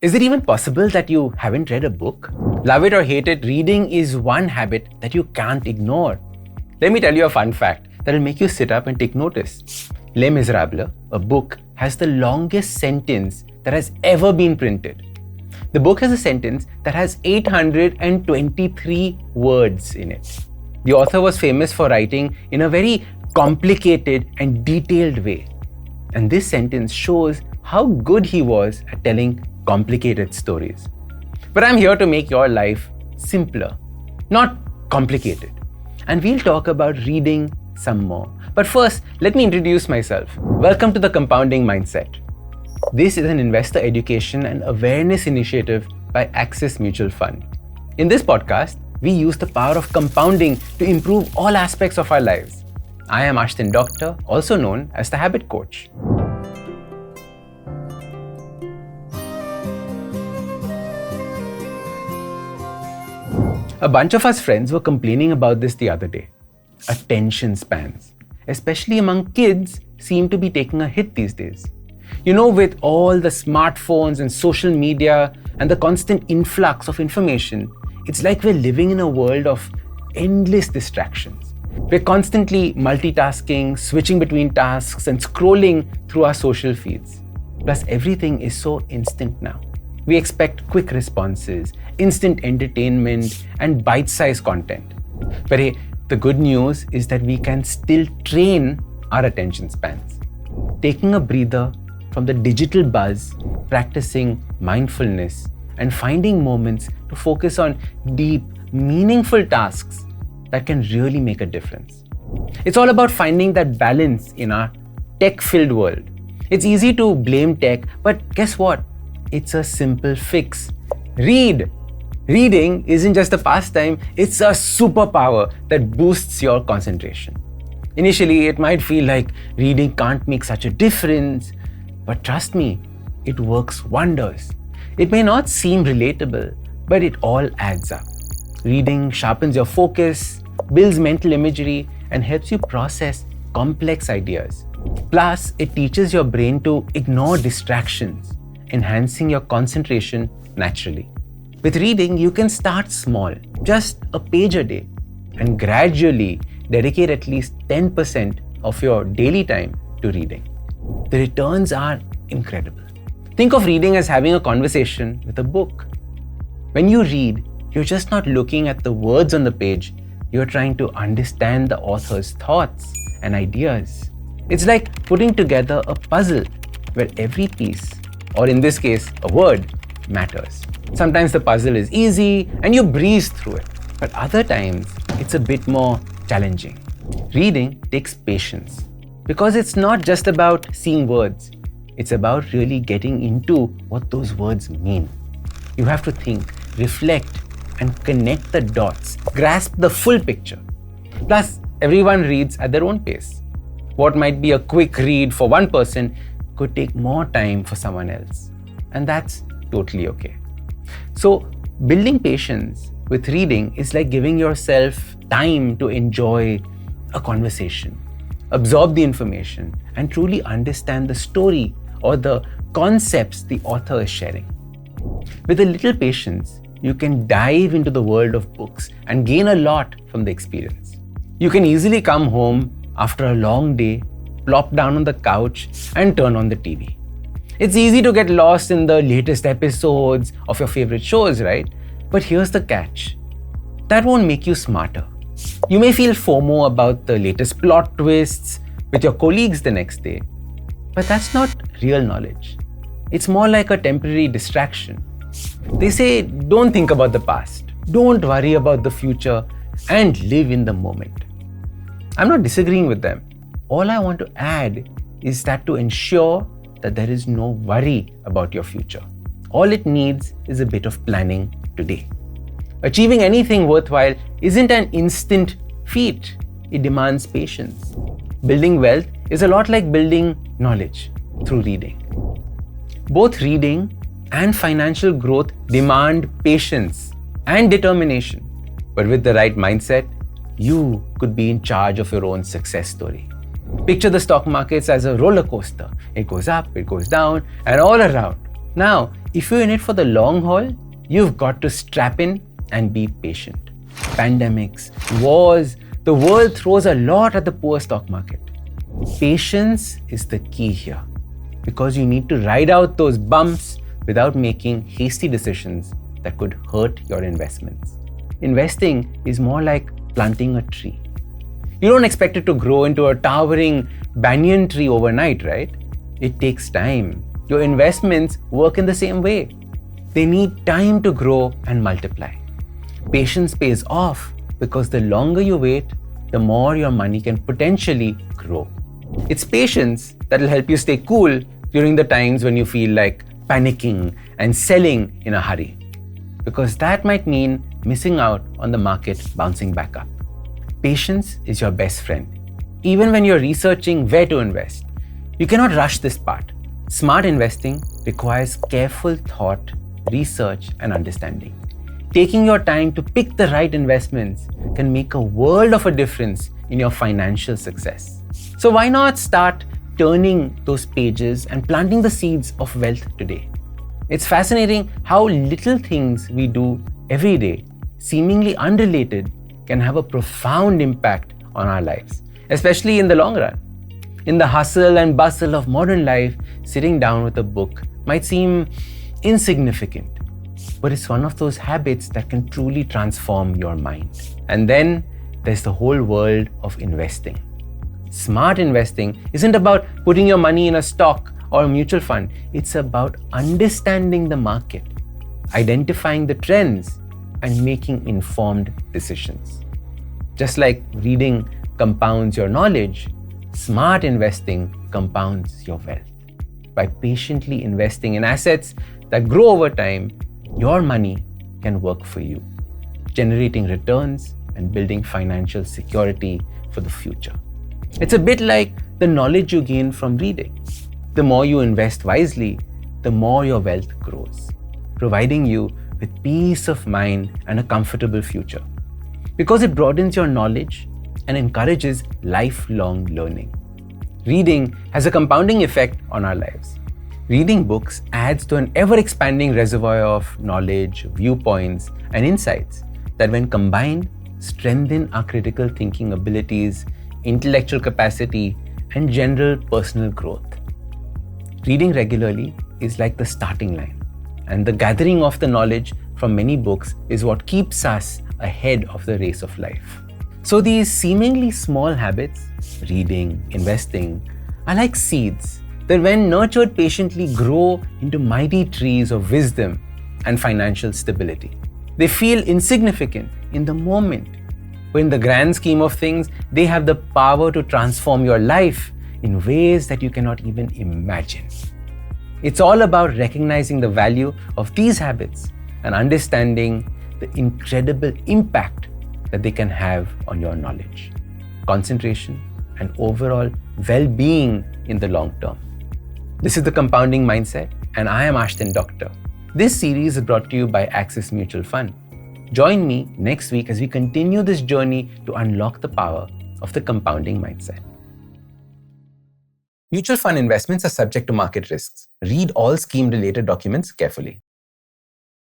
Is it even possible that you haven't read a book? Love it or hate it, reading is one habit that you can't ignore. Let me tell you a fun fact that'll make you sit up and take notice. Les Miserables, a book, has the longest sentence that has ever been printed. The book has a sentence that has 823 words in it. The author was famous for writing in a very complicated and detailed way. And this sentence shows how good he was at telling complicated stories. But I'm here to make your life simpler, not complicated. And we'll talk about reading some more. But first, let me introduce myself. Welcome to the Compounding Mindset. This is an investor education and awareness initiative by Axis Mutual Fund. In this podcast, we use the power of compounding to improve all aspects of our lives. I am Ashdin Doctor, also known as the Habit Coach. A bunch of us friends were complaining about this the other day. Attention spans, especially among kids, seem to be taking a hit these days. You know, with all the smartphones and social media and the constant influx of information, it's like we're living in a world of endless distractions. We're constantly multitasking, switching between tasks, and scrolling through our social feeds. Plus, everything is so instant now. We expect quick responses, instant entertainment, and bite-sized content. But hey, the good news is that we can still train our attention spans. Taking a breather from the digital buzz, practicing mindfulness, and finding moments to focus on deep, meaningful tasks that can really make a difference. It's all about finding that balance in our tech-filled world. It's easy to blame tech, but guess what? It's a simple fix. Read. Reading isn't just a pastime, it's a superpower that boosts your concentration. Initially, it might feel like reading can't make such a difference, but trust me, it works wonders. It may not seem relatable, but it all adds up. Reading sharpens your focus, builds mental imagery, and helps you process complex ideas. Plus, it teaches your brain to ignore distractions, enhancing your concentration naturally. With reading, you can start small, just a page a day, and gradually dedicate at least 10% of your daily time to reading. The returns are incredible. Think of reading as having a conversation with a book. When you read, you're just not looking at the words on the page, you're trying to understand the author's thoughts and ideas. It's like putting together a puzzle where every piece, or in this case, a word, matters. Sometimes the puzzle is easy and you breeze through it, but other times it's a bit more challenging. Reading takes patience because it's not just about seeing words, it's about really getting into what those words mean. You have to think, reflect, and connect the dots, grasp the full picture. Plus, everyone reads at their own pace. What might be a quick read for one person could take more time for someone else, and that's totally okay. So, building patience with reading is like giving yourself time to enjoy a conversation, absorb the information, and truly understand the story or the concepts the author is sharing. With a little patience, you can dive into the world of books and gain a lot from the experience. You can easily come home after a long day, plop down on the couch, and turn on the TV. It's easy to get lost in the latest episodes of your favorite shows, right? But here's the catch. That won't make you smarter. You may feel FOMO about the latest plot twists with your colleagues the next day, but that's not real knowledge. It's more like a temporary distraction. They say, don't think about the past, don't worry about the future, and live in the moment. I'm not disagreeing with them. All I want to add is that to ensure that there is no worry about your future. All it needs is a bit of planning today. Achieving anything worthwhile isn't an instant feat. It demands patience. Building wealth is a lot like building knowledge through reading. Both reading and financial growth demand patience and determination. But with the right mindset, you could be in charge of your own success story. Picture the stock markets as a roller coaster. It goes up, it goes down, and all around. Now, If you're in it for the long haul, you've got to strap in and be patient. Pandemics, wars, the world throws a lot at the poor stock market. Patience is the key here because you need to ride out those bumps without making hasty decisions that could hurt your investments. Investing is more like planting a tree. You don't expect it to grow into a towering banyan tree overnight, right? It takes time. Your investments work in the same way. They need time to grow and multiply. Patience pays off because the longer you wait, the more your money can potentially grow. It's patience that will help you stay cool during the times when you feel like panicking and selling in a hurry, because that might mean missing out on the market bouncing back up. Patience is your best friend. Even when you're researching where to invest, you cannot rush this part. Smart investing requires careful thought, research, and understanding. Taking your time to pick the right investments can make a world of a difference in your financial success. So why not start turning those pages and planting the seeds of wealth today? It's fascinating how little things we do every day, seemingly unrelated, can have a profound impact on our lives, especially in the long run. In the hustle and bustle of modern life, sitting down with a book might seem insignificant, but it's one of those habits that can truly transform your mind. And then there's the whole world of investing. Smart investing isn't about putting your money in a stock or a mutual fund. It's about understanding the market, identifying the trends, and making informed decisions. Just like reading compounds your knowledge, smart investing compounds your wealth. By patiently investing in assets that grow over time, your money can work for you, generating returns and building financial security for the future. It's a bit like the knowledge you gain from reading. The more you invest wisely, the more your wealth grows, providing you with peace of mind and a comfortable future, because it broadens your knowledge and encourages lifelong learning. Reading has a compounding effect on our lives. Reading books adds to an ever-expanding reservoir of knowledge, viewpoints, and insights that, when combined, strengthen our critical thinking abilities, intellectual capacity, and general personal growth. Reading regularly is like the starting line, and the gathering of the knowledge from many books is what keeps us ahead of the race of life. So these seemingly small habits, reading, investing, are like seeds that, when nurtured patiently, grow into mighty trees of wisdom and financial stability. They feel insignificant in the moment, but in the grand scheme of things, they have the power to transform your life in ways that you cannot even imagine. It's all about recognizing the value of these habits and understanding the incredible impact that they can have on your knowledge, concentration, and overall well-being in the long term. This is the Compounding Mindset, and I am Ashdin Doctor. This series is brought to you by Axis Mutual Fund. Join me next week as we continue this journey to unlock the power of the compounding mindset. Mutual fund investments are subject to market risks. Read all scheme-related documents carefully.